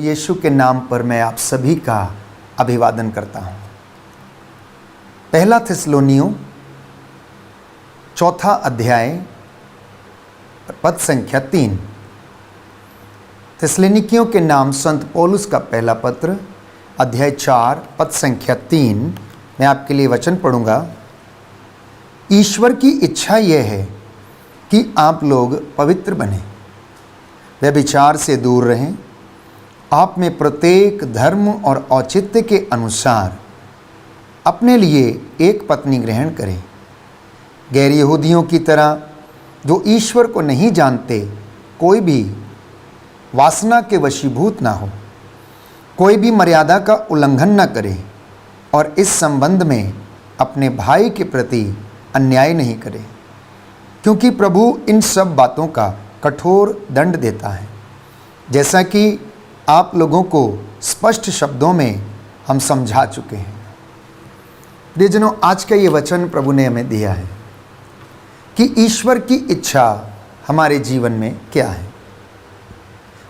यीशु के नाम पर मैं आप सभी का अभिवादन करता हूँ। पहला थिस्सलुनीयों 4 अध्याय पद संख्या 3। थिस्सलुनीकियों के नाम संत पौलुस का पहला पत्र अध्याय 4 पद संख्या 3। मैं आपके लिए वचन पढ़ूंगा। ईश्वर की इच्छा यह है कि आप लोग पवित्र बने, व्यभिचार से दूर रहें, आप में प्रत्येक धर्म और औचित्य के अनुसार अपने लिए एक पत्नी ग्रहण करें, गैर यहूदियों की तरह जो ईश्वर को नहीं जानते कोई भी वासना के वशीभूत ना हो, कोई भी मर्यादा का उल्लंघन न करे और इस संबंध में अपने भाई के प्रति अन्याय नहीं करे, क्योंकि प्रभु इन सब बातों का कठोर दंड देता है, जैसा कि आप लोगों को स्पष्ट शब्दों में हम समझा चुके हैं। प्रियजनों, आज का ये वचन प्रभु ने हमें दिया है कि ईश्वर की इच्छा हमारे जीवन में क्या है।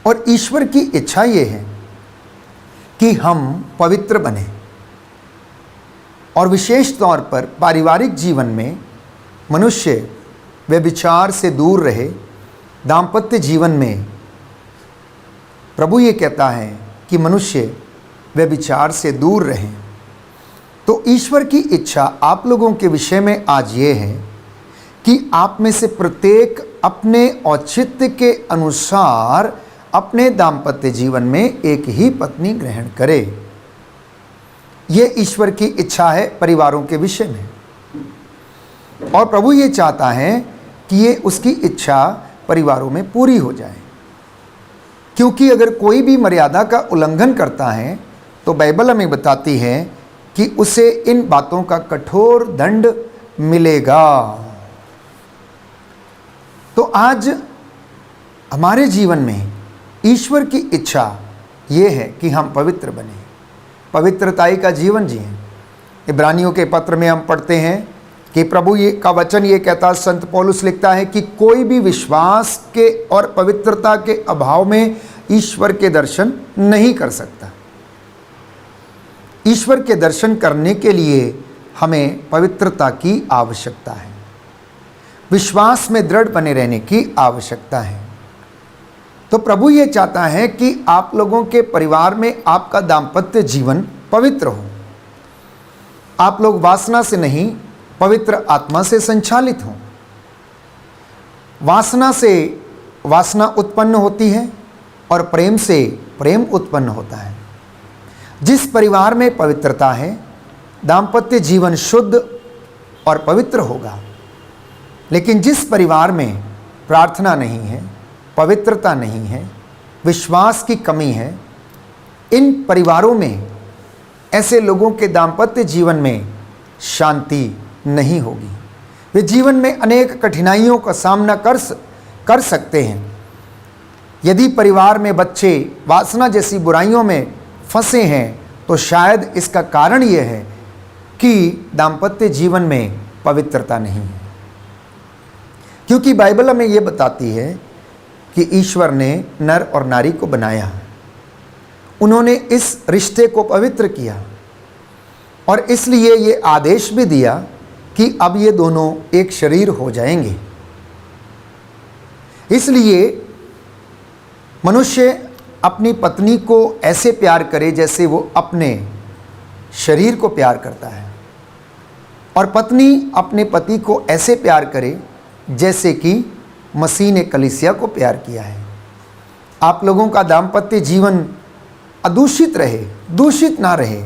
और ईश्वर की इच्छा ये है कि हम पवित्र बने, और विशेष तौर पर पारिवारिक जीवन में मनुष्य व्यभिचार से दूर रहे। दाम्पत्य जीवन में प्रभु ये कहता है कि मनुष्य व्यभिचार से दूर रहे। तो ईश्वर की इच्छा आप लोगों के विषय में आज ये है कि आप में से प्रत्येक अपने औचित्य के अनुसार अपने दाम्पत्य जीवन में एक ही पत्नी ग्रहण करे। ये ईश्वर की इच्छा है परिवारों के विषय में, और प्रभु ये चाहता है कि ये उसकी इच्छा परिवारों में पूरी हो जाए। क्योंकि अगर कोई भी मर्यादा का उल्लंघन करता है तो बाइबल हमें बताती है कि उसे इन बातों का कठोर दंड मिलेगा। तो आज हमारे जीवन में ईश्वर की इच्छा ये है कि हम पवित्र बने, पवित्रताई का जीवन जिएं। इब्रानियों के पत्र में हम पढ़ते हैं कि प्रभु ये का वचन ये कहता, संत पौलुस लिखता है कि कोई भी विश्वास के और पवित्रता के अभाव में ईश्वर के दर्शन नहीं कर सकता। ईश्वर के दर्शन करने के लिए हमें पवित्रता की आवश्यकता है, विश्वास में दृढ़ बने रहने की आवश्यकता है। तो प्रभु ये चाहता है कि आप लोगों के परिवार में आपका दाम्पत्य जीवन पवित्र हो। आप लोग वासना से नहीं, पवित्र आत्मा से संचालित हों। वासना से वासना उत्पन्न होती है और प्रेम से प्रेम उत्पन्न होता है। जिस परिवार में पवित्रता है, दाम्पत्य जीवन शुद्ध और पवित्र होगा। लेकिन जिस परिवार में प्रार्थना नहीं है, पवित्रता नहीं है, विश्वास की कमी है, इन परिवारों में ऐसे लोगों के दाम्पत्य जीवन में शांति नहीं होगी। वे जीवन में अनेक कठिनाइयों का सामना कर सकते हैं। यदि परिवार में बच्चे वासना जैसी बुराइयों में फंसे हैं तो शायद इसका कारण यह है कि दाम्पत्य जीवन में पवित्रता नहीं है। क्योंकि बाइबल हमें यह बताती है कि ईश्वर ने नर और नारी को बनाया, उन्होंने इस रिश्ते को पवित्र किया, और इसलिए ये आदेश भी दिया कि अब ये दोनों एक शरीर हो जाएंगे। इसलिए मनुष्य अपनी पत्नी को ऐसे प्यार करे जैसे वो अपने शरीर को प्यार करता है, और पत्नी अपने पति को ऐसे प्यार करे जैसे कि मसीह ने कलीसिया को प्यार किया है। आप लोगों का दाम्पत्य जीवन अदूषित रहे, दूषित ना रहे।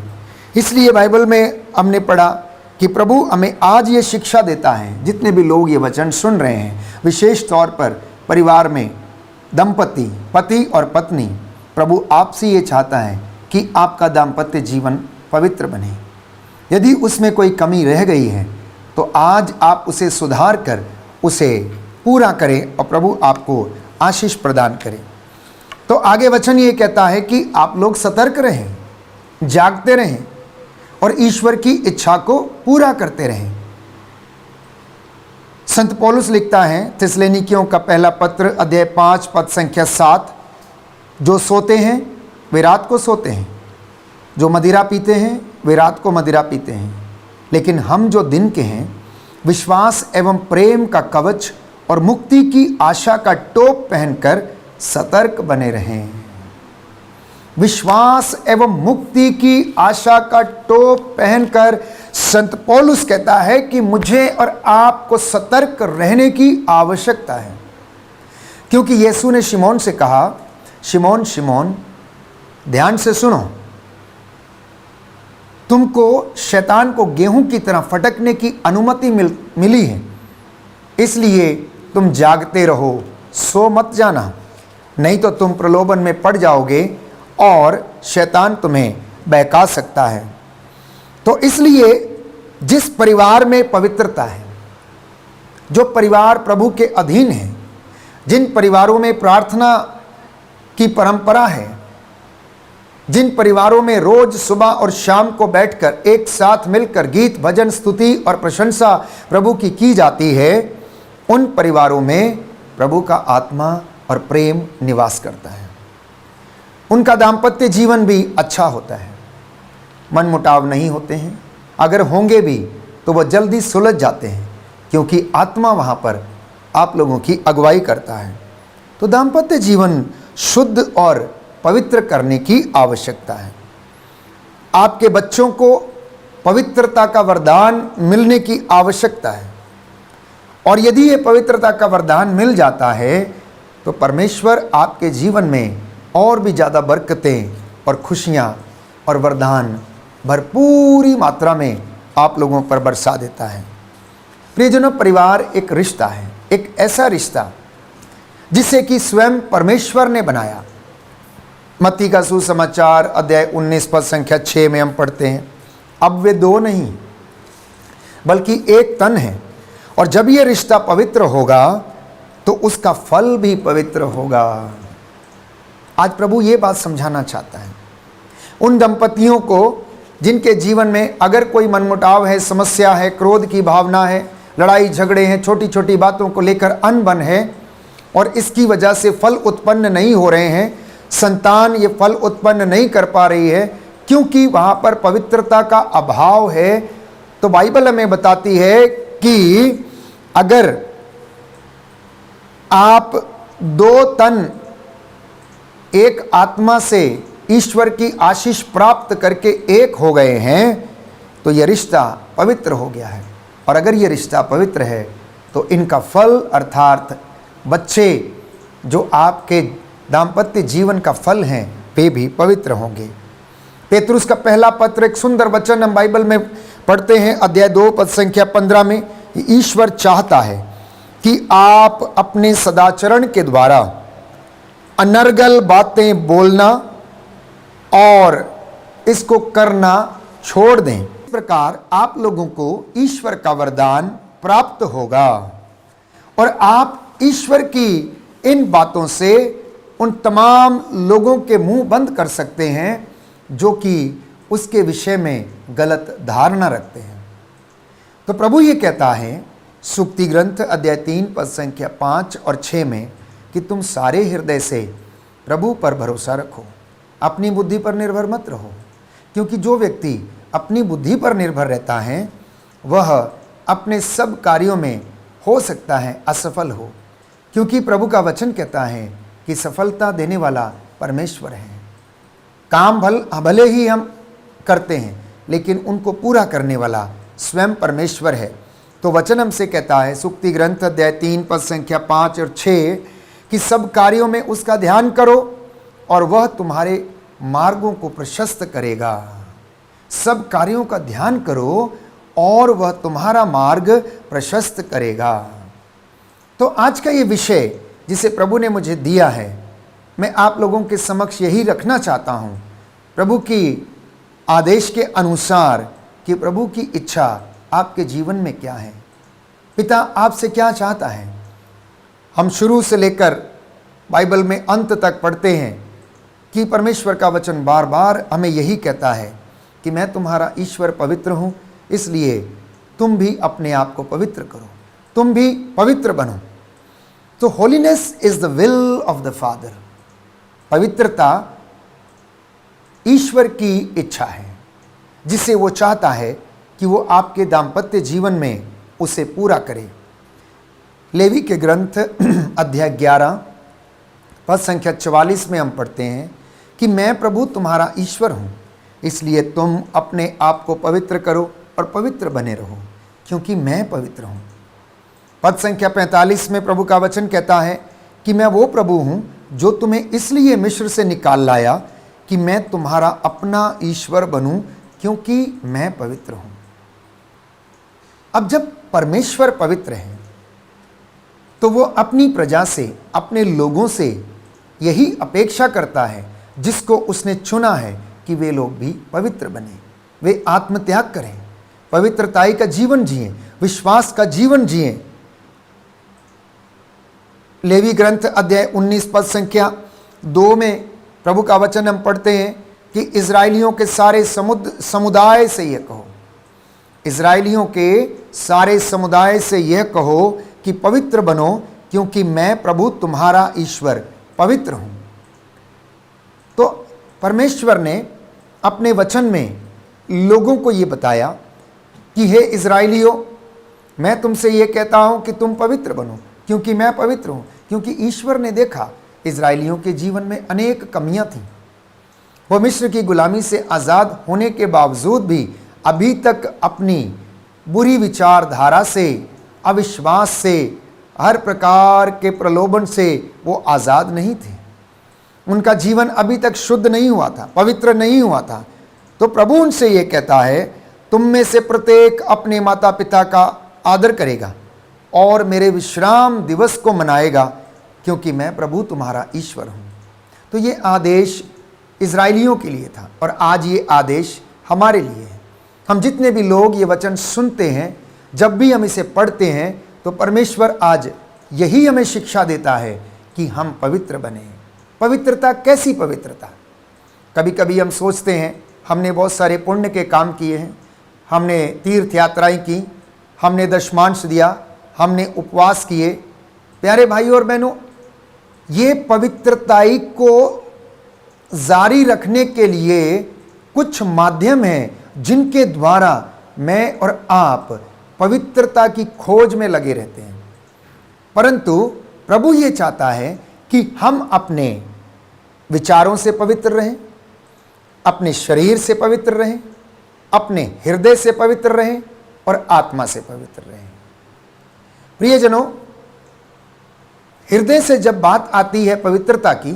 इसलिए बाइबल में हमने पढ़ा कि प्रभु हमें आज ये शिक्षा देता है, जितने भी लोग ये वचन सुन रहे हैं, विशेष तौर पर परिवार में दंपति, पति और पत्नी, प्रभु आपसे ये चाहता है कि आपका दाम्पत्य जीवन पवित्र बने। यदि उसमें कोई कमी रह गई है तो आज आप उसे सुधार कर उसे पूरा करें, और प्रभु आपको आशीष प्रदान करें। तो आगे वचन ये कहता है कि आप लोग सतर्क रहें, जागते रहें और ईश्वर की इच्छा को पूरा करते रहें। संत पौलुस लिखता है थिस्सलुनीकियों का पहला पत्र अध्याय 5 पद संख्या 7, जो सोते हैं वे रात को सोते हैं, जो मदिरा पीते हैं वे रात को मदिरा पीते हैं, लेकिन हम जो दिन के हैं विश्वास एवं प्रेम का कवच और मुक्ति की आशा का टोप पहनकर सतर्क बने रहें। विश्वास एवं मुक्ति की आशा का टोप पहनकर संत पौलुस कहता है कि मुझे और आपको सतर्क रहने की आवश्यकता है, क्योंकि यीशु ने शिमोन से कहा, शिमोन शिमोन ध्यान से सुनो, तुमको शैतान को गेहूं की तरह फटकने की अनुमति मिली है, इसलिए तुम जागते रहो, सो मत जाना, नहीं तो तुम प्रलोभन में पड़ जाओगे और शैतान तुम्हें बहका सकता है। तो इसलिए जिस परिवार में पवित्रता है, जो परिवार प्रभु के अधीन है, जिन परिवारों में प्रार्थना की परंपरा है, जिन परिवारों में रोज सुबह और शाम को बैठकर एक साथ मिलकर गीत भजन स्तुति और प्रशंसा प्रभु की जाती है, उन परिवारों में प्रभु का आत्मा और प्रेम निवास करता है। उनका दाम्पत्य जीवन भी अच्छा होता है, मनमुटाव नहीं होते हैं, अगर होंगे भी तो वह जल्दी सुलझ जाते हैं, क्योंकि आत्मा वहाँ पर आप लोगों की अगुवाई करता है। तो दाम्पत्य जीवन शुद्ध और पवित्र करने की आवश्यकता है। आपके बच्चों को पवित्रता का वरदान मिलने की आवश्यकता है, और यदि ये पवित्रता का वरदान मिल जाता है तो परमेश्वर आपके जीवन में और भी ज़्यादा बरकतें और खुशियाँ और वरदान भरपूरी मात्रा में आप लोगों पर बरसा देता है। प्रियजनों, परिवार एक रिश्ता है, एक ऐसा रिश्ता जिसे कि स्वयं परमेश्वर ने बनाया। मत्ती का सुसमाचार अध्याय 19 पद संख्या 6 में हम पढ़ते हैं, अब वे दो नहीं बल्कि एक तन है, और जब ये रिश्ता पवित्र होगा तो उसका फल भी पवित्र होगा। आज प्रभु ये बात समझाना चाहता है उन दंपतियों को जिनके जीवन में अगर कोई मनमुटाव है, समस्या है, क्रोध की भावना है, लड़ाई झगड़े हैं, छोटी छोटी बातों को लेकर अनबन है, और इसकी वजह से फल उत्पन्न नहीं हो रहे हैं, संतान ये फल उत्पन्न नहीं कर पा रही है, क्योंकि वहाँ पर पवित्रता का अभाव है। तो बाइबल हमें बताती है कि अगर आप दो तन एक आत्मा से ईश्वर की आशीष प्राप्त करके एक हो गए हैं तो यह रिश्ता पवित्र हो गया है, और अगर यह रिश्ता पवित्र है तो इनका फल अर्थात बच्चे जो आपके दाम्पत्य जीवन का फल हैं वे भी पवित्र होंगे। पेतरुस का पहला पत्र एक सुंदर वचन हम बाइबल में पढ़ते हैं, अध्याय 2 पद संख्या 15 में, ईश्वर चाहता है कि आप अपने सदाचरण के द्वारा अनर्गल बातें बोलना और इसको करना छोड़ दें। इस प्रकार आप लोगों को ईश्वर का वरदान प्राप्त होगा और आप ईश्वर की इन बातों से उन तमाम लोगों के मुंह बंद कर सकते हैं जो कि उसके विषय में गलत धारणा रखते हैं। तो प्रभु ये कहता है सुक्ति ग्रंथ अध्याय 3 पद संख्या 5 और 6 में कि तुम सारे हृदय से प्रभु पर भरोसा रखो, अपनी बुद्धि पर निर्भर मत रहो, क्योंकि जो व्यक्ति अपनी बुद्धि पर निर्भर रहता है वह अपने सब कार्यों में हो सकता है असफल हो, क्योंकि प्रभु का वचन कहता है कि सफलता देने वाला परमेश्वर है। काम भले ही हम करते हैं लेकिन उनको पूरा करने वाला स्वयं परमेश्वर है। तो वचन हमसे कहता है सुक्ति ग्रंथ अध्याय 3 पद संख्या 5 और 6 कि सब कार्यों में उसका ध्यान करो और वह तुम्हारे मार्गों को प्रशस्त करेगा। सब कार्यों का ध्यान करो और वह तुम्हारा मार्ग प्रशस्त करेगा। तो आज का ये विषय जिसे प्रभु ने मुझे दिया है, मैं आप लोगों के समक्ष यही रखना चाहता हूँ, प्रभु की आदेश के अनुसार कि प्रभु की इच्छा आपके जीवन में क्या है, पिता आपसे क्या चाहता है। हम शुरू से लेकर बाइबल में अंत तक पढ़ते हैं कि परमेश्वर का वचन बार बार हमें यही कहता है कि मैं तुम्हारा ईश्वर पवित्र हूँ, इसलिए तुम भी अपने आप को पवित्र करो, तुम भी पवित्र बनो। तो holiness is the will of the father. पवित्रता ईश्वर की इच्छा है, जिसे वो चाहता है कि वो आपके दाम्पत्य जीवन में उसे पूरा करे। लेवी के ग्रंथ अध्याय 11 पद संख्या 44 में हम पढ़ते हैं कि मैं प्रभु तुम्हारा ईश्वर हूँ, इसलिए तुम अपने आप को पवित्र करो और पवित्र बने रहो, क्योंकि मैं पवित्र हूँ। पद संख्या 45 में प्रभु का वचन कहता है कि मैं वो प्रभु हूँ जो तुम्हें इसलिए मिस्र से निकाल लाया कि मैं तुम्हारा अपना ईश्वर बनूं, क्योंकि मैं पवित्र हूँ। अब जब परमेश्वर पवित्र है तो वो अपनी प्रजा से, अपने लोगों से यही अपेक्षा करता है जिसको उसने चुना है कि वे लोग भी पवित्र बने, वे आत्मत्याग करें, पवित्रताई का जीवन जिएं, विश्वास का जीवन जिएं। लेवी ग्रंथ अध्याय 19 पद संख्या 2 में प्रभु का वचन हम पढ़ते हैं कि इज़राइलियों के सारे समुदाय से यह कहो, इज़राइलियों के सारे समुदाय से यह कहो कि पवित्र बनो, क्योंकि मैं प्रभु तुम्हारा ईश्वर पवित्र हूँ। तो परमेश्वर ने अपने वचन में लोगों को ये बताया कि हे इज़राइलियों, मैं तुमसे ये कहता हूँ कि तुम पवित्र बनो, क्योंकि मैं पवित्र हूँ। क्योंकि ईश्वर ने देखा इज़राइलियों के जीवन में अनेक कमियां थीं। वो मिस्र की गुलामी से आज़ाद होने के बावजूद भी अभी तक अपनी बुरी विचारधारा से, अविश्वास से, हर प्रकार के प्रलोभन से वो आज़ाद नहीं थे। उनका जीवन अभी तक शुद्ध नहीं हुआ था, पवित्र नहीं हुआ था। तो प्रभु उनसे ये कहता है, तुम में से प्रत्येक अपने माता पिता का आदर करेगा और मेरे विश्राम दिवस को मनाएगा, क्योंकि मैं प्रभु तुम्हारा ईश्वर हूँ। तो ये आदेश इज़राइलियों के लिए था और आज ये आदेश हमारे लिए है। हम जितने भी लोग ये वचन सुनते हैं, जब भी हम इसे पढ़ते हैं, तो परमेश्वर आज यही हमें शिक्षा देता है कि हम पवित्र बने। पवित्रता कैसी पवित्रता? कभी कभी हम सोचते हैं हमने बहुत सारे पुण्य के काम किए हैं, हमने तीर्थ यात्राएं की, हमने दशमांश दिया, हमने उपवास किए। प्यारे भाई और बहनों, ये पवित्रताई को जारी रखने के लिए कुछ माध्यम हैं जिनके द्वारा मैं और आप पवित्रता की खोज में लगे रहते हैं। परंतु प्रभु ये चाहता है कि हम अपने विचारों से पवित्र रहें, अपने शरीर से पवित्र रहें, अपने हृदय से पवित्र रहें और आत्मा से पवित्र रहें। प्रियजनों, हृदय से जब बात आती है पवित्रता की,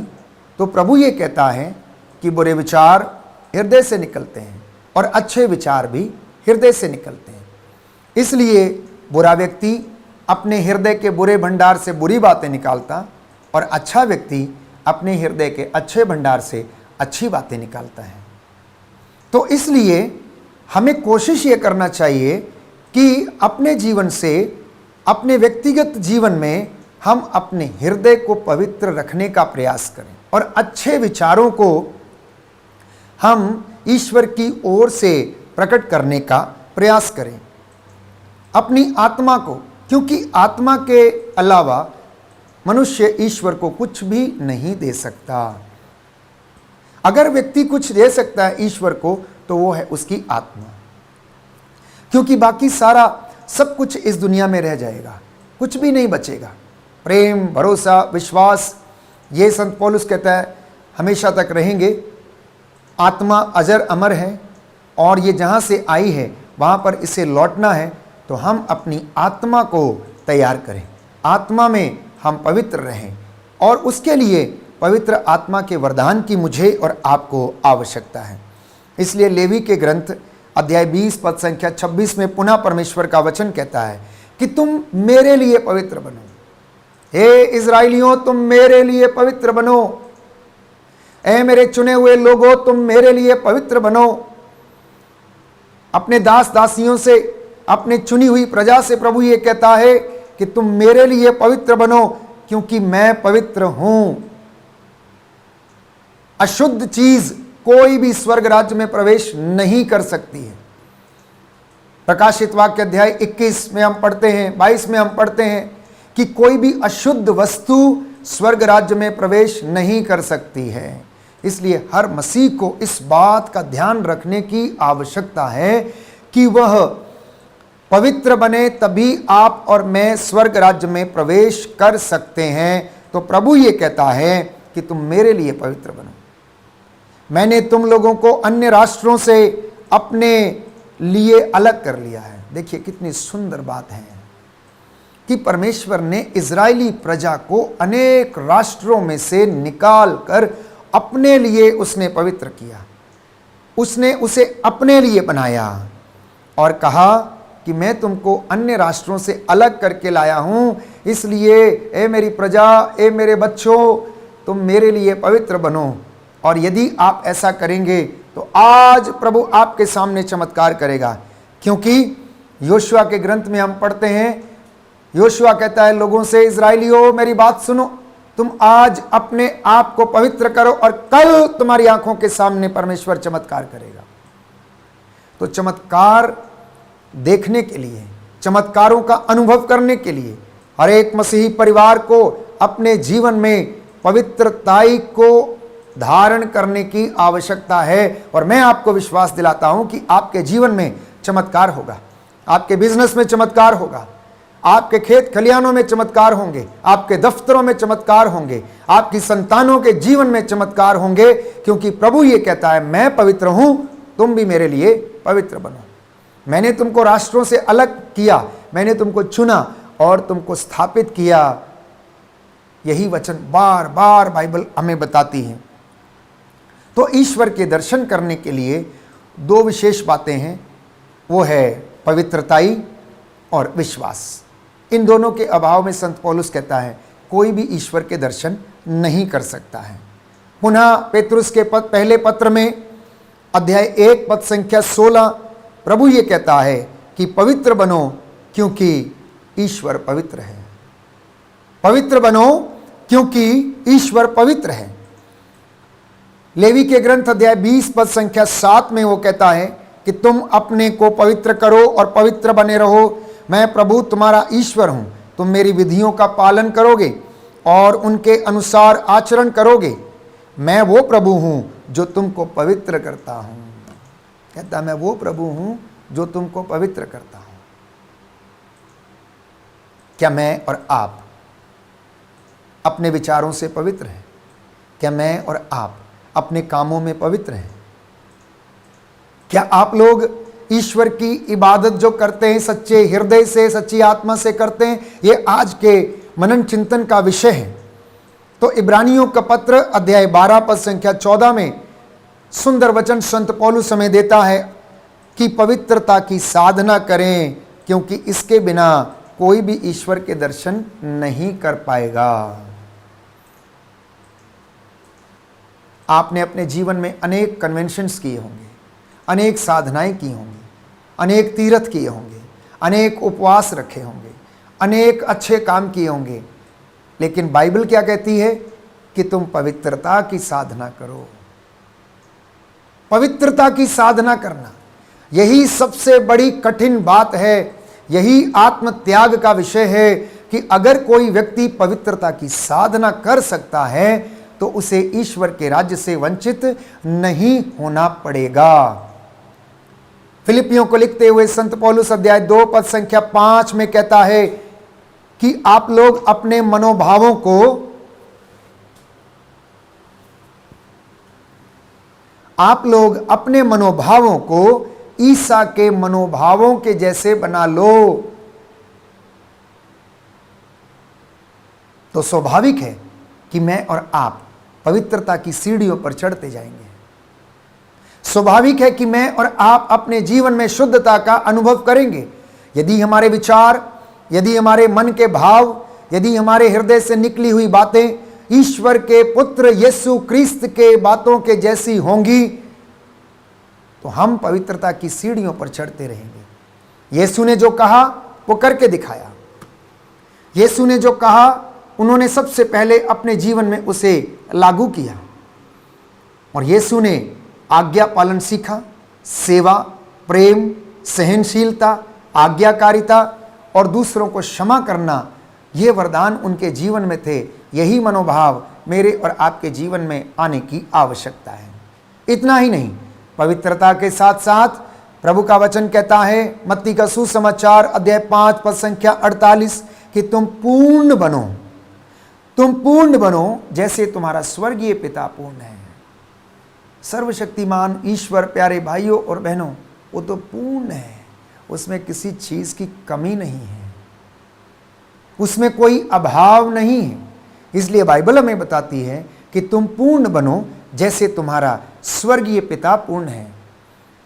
तो प्रभु ये कहता है कि बुरे विचार हृदय से निकलते हैं और अच्छे विचार भी हृदय से निकलते हैं। इसलिए बुरा व्यक्ति अपने हृदय के बुरे भंडार से बुरी बातें निकालता और अच्छा व्यक्ति अपने हृदय के अच्छे भंडार से अच्छी बातें निकालता है। तो इसलिए हमें कोशिश ये करना चाहिए कि अपने जीवन से, अपने व्यक्तिगत जीवन में हम अपने हृदय को पवित्र रखने का प्रयास करें और अच्छे विचारों को हम ईश्वर की ओर से प्रकट करने का प्रयास करें। अपनी आत्मा को, क्योंकि आत्मा के अलावा मनुष्य ईश्वर को कुछ भी नहीं दे सकता। अगर व्यक्ति कुछ दे सकता है ईश्वर को, तो वो है उसकी आत्मा, क्योंकि बाकी सारा सब कुछ इस दुनिया में रह जाएगा, कुछ भी नहीं बचेगा। प्रेम, भरोसा, विश्वास, ये संत पौलुस कहता है हमेशा तक रहेंगे। आत्मा अजर अमर है और ये जहाँ से आई है वहाँ पर इसे लौटना है। तो हम अपनी आत्मा को तैयार करें, आत्मा में हम पवित्र रहें, और उसके लिए पवित्र आत्मा के वरदान की मुझे और आपको आवश्यकता है। इसलिए लेवी के ग्रंथ अध्याय 20 पद संख्या 26 में पुनः परमेश्वर का वचन कहता है कि तुम मेरे लिए पवित्र बनो। हे इज़राइलियों, तुम मेरे लिए पवित्र बनो। ऐ मेरे चुने हुए लोगों, तुम मेरे लिए पवित्र बनो। अपने दास दासियों से, अपने चुनी हुई प्रजा से प्रभु ये कहता है कि तुम मेरे लिए पवित्र बनो, क्योंकि मैं पवित्र हूं। अशुद्ध चीज कोई भी स्वर्ग राज्य में प्रवेश नहीं कर सकती है। प्रकाशित वाक्य अध्याय 21 में हम पढ़ते हैं, 22 में हम पढ़ते हैं कि कोई भी अशुद्ध वस्तु स्वर्ग राज्य में प्रवेश नहीं कर सकती है, इसलिए हर मसीह को इस बात का ध्यान रखने की आवश्यकता है कि वह पवित्र बने, तभी आप और मैं स्वर्ग राज्य में प्रवेश कर सकते हैं। तो प्रभु ये कहता है कि तुम मेरे लिए पवित्र बनो। मैंने तुम लोगों को अन्य राष्ट्रों से अपने लिए अलग कर लिया है। देखिए कितनी सुंदर बात है कि परमेश्वर ने इजरायली प्रजा को अनेक राष्ट्रों में से निकाल कर अपने लिए उसने पवित्र किया। उसने उसे अपने लिए बनाया और कहा कि मैं तुमको अन्य राष्ट्रों से अलग करके लाया हूं, इसलिए ए मेरी प्रजा, ए मेरे बच्चों, तुम मेरे लिए पवित्र बनो। और यदि आप ऐसा करेंगे तो आज प्रभु आपके सामने चमत्कार करेगा। क्योंकि योशुआ के ग्रंथ में हम पढ़ते हैं, योशुआ कहता है लोगों से, इजराइलियों मेरी बात सुनो, तुम आज अपने आप को पवित्र करो और कल तुम्हारी आंखों के सामने परमेश्वर चमत्कार करेगा। तो चमत्कार देखने के लिए, चमत्कारों का अनुभव करने के लिए हर एक मसीही परिवार को अपने जीवन में पवित्रताई को धारण करने की आवश्यकता है। और मैं आपको विश्वास दिलाता हूं कि आपके जीवन में चमत्कार होगा, आपके बिजनेस में चमत्कार होगा, आपके खेत खलिहानों में चमत्कार होंगे, आपके दफ्तरों में चमत्कार होंगे, आपकी संतानों के जीवन में चमत्कार होंगे। क्योंकि प्रभु ये कहता है मैं पवित्र हूं, तुम भी मेरे लिए पवित्र बनो। मैंने तुमको राष्ट्रों से अलग किया, मैंने तुमको चुना और तुमको स्थापित किया। यही वचन बार बार बाइबल हमें बताती है। तो ईश्वर के दर्शन करने के लिए दो विशेष बातें हैं, वो है पवित्रताई और विश्वास। इन दोनों के अभाव में संत पौलुस कहता है कोई भी ईश्वर के दर्शन नहीं कर सकता है। पुनः पेतरुस के पहले पत्र में अध्याय 1 पद संख्या 16 प्रभु ये कहता है कि पवित्र बनो क्योंकि ईश्वर पवित्र है। पवित्र बनो क्योंकि ईश्वर पवित्र है। लेवी के ग्रंथ अध्याय 20 पद संख्या 7 में वो कहता है कि तुम अपने को पवित्र करो और पवित्र बने रहो, मैं प्रभु तुम्हारा ईश्वर हूं। तुम मेरी विधियों का पालन करोगे और उनके अनुसार आचरण करोगे। मैं वो प्रभु हूं जो तुमको पवित्र करता हूं। कहता मैं वो प्रभु हूं जो तुमको पवित्र करता हूं। क्या मैं और आप अपने विचारों से पवित्र हैं? क्या मैं और आप अपने कामों में पवित्र हैं? क्या आप लोग ईश्वर की इबादत जो करते हैं सच्चे हृदय से, सच्ची आत्मा से करते हैं? ये आज के मनन चिंतन का विषय है। तो इब्रानियों का पत्र अध्याय 12 पद संख्या 14 में सुंदर वचन संत पौलुस हमें देता है कि पवित्रता की साधना करें, क्योंकि इसके बिना कोई भी ईश्वर के दर्शन नहीं कर पाएगा। आपने अपने जीवन में अनेक कन्वेंशंस किए होंगे, अनेक साधनाएं की होंगी, अनेक तीर्थ किए होंगे, अनेक उपवास रखे होंगे, अनेक अच्छे काम किए होंगे, लेकिन बाइबल क्या कहती है कि तुम पवित्रता की साधना करो। पवित्रता की साधना करना यही सबसे बड़ी कठिन बात है। यही आत्म त्याग का विषय है कि अगर कोई व्यक्ति पवित्रता की साधना कर सकता है तो उसे ईश्वर के राज्य से वंचित नहीं होना पड़ेगा। फिलिपियों को लिखते हुए संत पौलुस अध्याय 2 पद संख्या 5 में कहता है कि आप लोग अपने मनोभावों को ईसा के मनोभावों के जैसे बना लो। तो स्वाभाविक है कि मैं और आप पवित्रता की सीढ़ियों पर चढ़ते जाएंगे। स्वाभाविक है कि मैं और आप अपने जीवन में शुद्धता का अनुभव करेंगे। यदि हमारे विचार, यदि हमारे मन के भाव, यदि हमारे हृदय से निकली हुई बातें ईश्वर के पुत्र यीशु क्रिस्त के बातों के जैसी होंगी तो हम पवित्रता की सीढ़ियों पर चढ़ते रहेंगे। यीशु ने जो कहा वो करके दिखाया। यीशु ने जो कहा उन्होंने सबसे पहले अपने जीवन में उसे लागू किया। और यीशु ने आज्ञा पालन सीखा, सेवा, प्रेम, सहनशीलता, आज्ञाकारिता और दूसरों को क्षमा करना, ये वरदान उनके जीवन में थे। यही मनोभाव मेरे और आपके जीवन में आने की आवश्यकता है। इतना ही नहीं, पवित्रता के साथ साथ प्रभु का वचन कहता है मत्ती का सुसमाचार अध्याय 5 पद संख्या 48 कि तुम पूर्ण बनो जैसे तुम्हारा स्वर्गीय पिता पूर्ण है। सर्वशक्तिमान ईश्वर, प्यारे भाइयों और बहनों, वो तो पूर्ण है, उसमें किसी चीज की कमी नहीं है, उसमें कोई अभाव नहीं है। इसलिए बाइबल हमें बताती है कि तुम पूर्ण बनो जैसे तुम्हारा स्वर्गीय पिता पूर्ण है।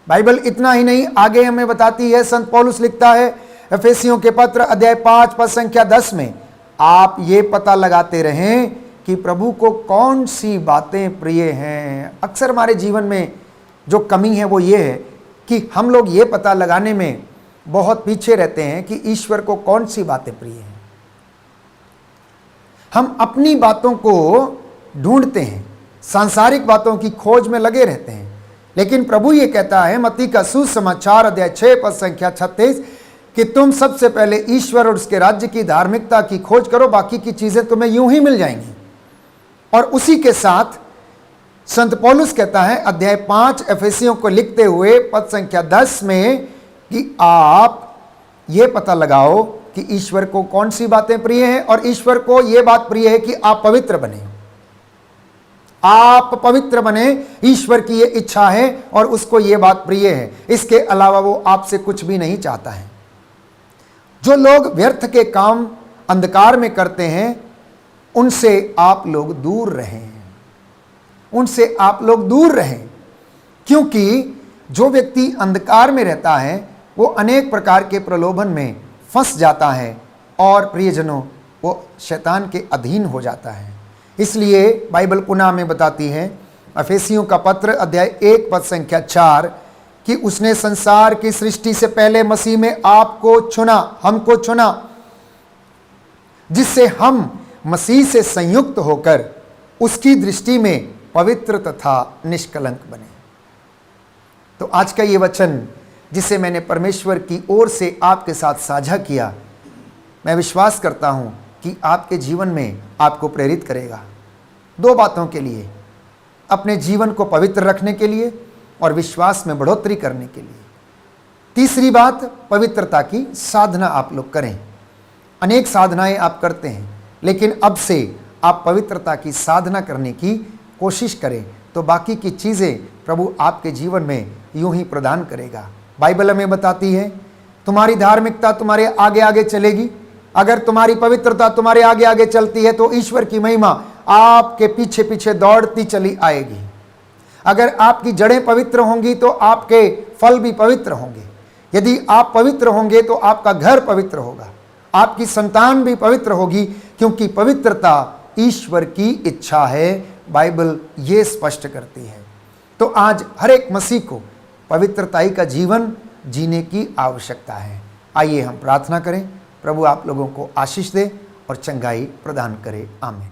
बाइबल इतना ही नहीं, आगे हमें बताती है, संत पौलुस लिखता है एफेसियों के पत्र अध्याय 5 पद संख्या 10 में, आप ये पता लगाते रहें कि प्रभु को कौन सी बातें प्रिय हैं। अक्सर हमारे जीवन में जो कमी है वो ये है कि हम लोग ये पता लगाने में बहुत पीछे रहते हैं कि ईश्वर को कौन सी बातें प्रिय हैं। हम अपनी बातों को ढूंढते हैं, सांसारिक बातों की खोज में लगे रहते हैं, लेकिन प्रभु ये कहता है मत्ती का सुसमाचार अध्याय 6 पद संख्या 36 कि तुम सबसे पहले ईश्वर और उसके राज्य की धार्मिकता की खोज करो, बाकी की चीजें तुम्हें यूं ही मिल जाएंगी। और उसी के साथ संत पौलुस कहता है अध्याय 5 एफेसियों को लिखते हुए पद संख्या 10 में कि आप ये पता लगाओ कि ईश्वर को कौन सी बातें प्रिय हैं, और ईश्वर को यह बात प्रिय है कि आप पवित्र बने, आप पवित्र बने। ईश्वर की यह इच्छा है और उसको यह बात प्रिय है, इसके अलावा वो आपसे कुछ भी नहीं चाहता है। जो लोग व्यर्थ के काम अंधकार में करते हैं उनसे आप लोग दूर रहें, उनसे आप लोग दूर रहें, क्योंकि जो व्यक्ति अंधकार में रहता है वो अनेक प्रकार के प्रलोभन में फंस जाता है और प्रियजनों वो शैतान के अधीन हो जाता है। इसलिए बाइबल पुनः में बताती है एफेसियों का पत्र अध्याय 1 पद संख्या 4 कि उसने संसार की सृष्टि से पहले मसीह में आपको चुना, हमको चुना, जिससे हम मसीह से संयुक्त होकर उसकी दृष्टि में पवित्र तथा निष्कलंक बने। तो आज का ये वचन जिसे मैंने परमेश्वर की ओर से आपके साथ साझा किया, मैं विश्वास करता हूं कि आपके जीवन में आपको प्रेरित करेगा। 2 बातों के लिए, अपने जीवन को पवित्र रखने के लिए और विश्वास में बढ़ोतरी करने के लिए। तीसरी बात, पवित्रता की साधना आप लोग करें। अनेक साधनाएं आप करते हैं, लेकिन अब से आप पवित्रता की साधना करने की कोशिश करें, तो बाकी की चीज़ें प्रभु आपके जीवन में यूं ही प्रदान करेगा। बाइबल हमें बताती है तुम्हारी धार्मिकता तुम्हारे आगे आगे चलेगी। अगर तुम्हारी पवित्रता तुम्हारे आगे आगे चलती है तो ईश्वर की महिमा आपके पीछे पीछे दौड़ती चली आएगी। अगर आपकी जड़ें पवित्र होंगी तो आपके फल भी पवित्र होंगे। यदि आप पवित्र होंगे तो आपका घर पवित्र होगा, आपकी संतान भी पवित्र होगी, क्योंकि पवित्रता ईश्वर की इच्छा है। बाइबल ये स्पष्ट करती है। तो आज हर एक मसीह को पवित्रताई का जीवन जीने की आवश्यकता है। आइए हम प्रार्थना करें। प्रभु आप लोगों को आशीष दे और चंगाई प्रदान करे। आमीन।